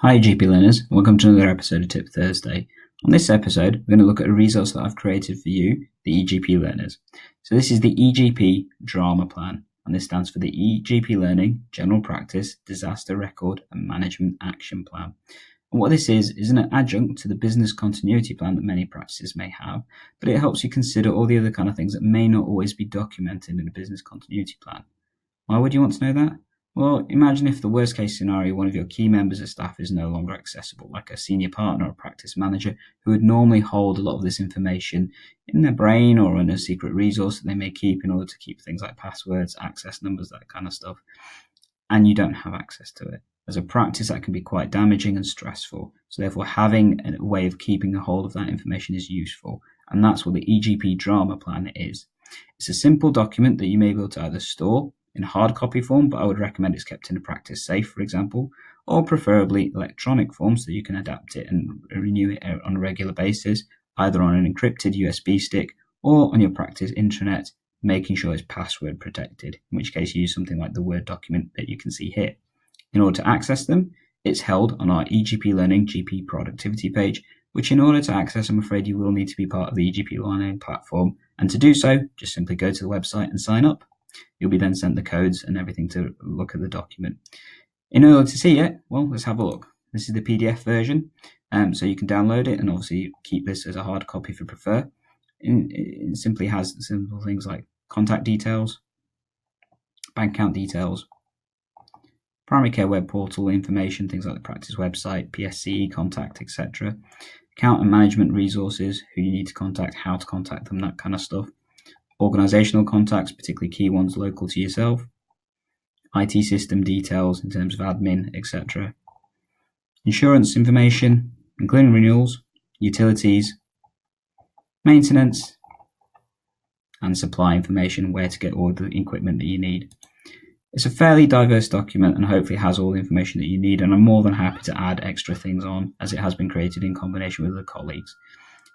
Hi eGP learners, welcome to another episode of Tip Thursday. On this episode, we're going to look at a resource that I've created for you, the eGP learners. So this is the eGP Drama Plan, and this stands for the eGPlearning General Practice Disaster Record and Management Action Plan. And what this is an adjunct to the business continuity plan that many practices may have, but it helps you consider all the other kind of things that may not always be documented in a business continuity plan. Why would you want to know that? Well, imagine if the worst case scenario, one of your key members of staff is no longer accessible, like a senior partner or practice manager who would normally hold a lot of this information in their brain or in a secret resource that they may keep in order to keep things like passwords, access numbers, that kind of stuff, and you don't have access to it. As a practice, that can be quite damaging and stressful. So therefore, having a way of keeping a hold of that information is useful. And that's what the eGP Drama Plan is. It's a simple document that you may be able to either store in hard copy form, but I would recommend it's kept in a practice safe, for example, or preferably electronic form so you can adapt it and renew it on a regular basis, either on an encrypted USB stick or on your practice intranet, making sure it's password protected, in which case you use something like the Word document that you can see here. In order to access them, it's held on our eGPlearning GP productivity page, which in order to access, I'm afraid you will need to be part of the eGPlearning platform. And to do so, just simply go to the website and sign up. You'll be then sent the codes and everything to look at the document. In order to see it, well, let's have a look. This is the PDF version, so you can download it and obviously keep this as a hard copy if you prefer. It simply has simple things like contact details, bank account details, primary care web portal information, things like the practice website, PSCE contact, etc. Account and management resources, who you need to contact, how to contact them, that kind of stuff. Organizational contacts, particularly key ones local to yourself. IT system details in terms of admin, etc. Insurance information, including renewals, utilities, maintenance, and supply information, where to get all the equipment that you need. It's a fairly diverse document and hopefully has all the information that you need, and I'm more than happy to add extra things on as it has been created in combination with other colleagues.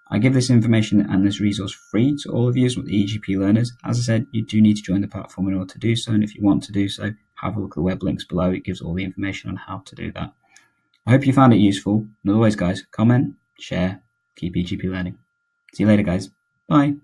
I give this information and this resource free to all of you as the eGP learners. As I said, you do need to join the platform in order to do so, and if you want to do so, have a look at the web links below. It gives all the information on how to do that. I hope you found it useful, and as always guys, comment, share, keep eGP learning. See you later guys, bye.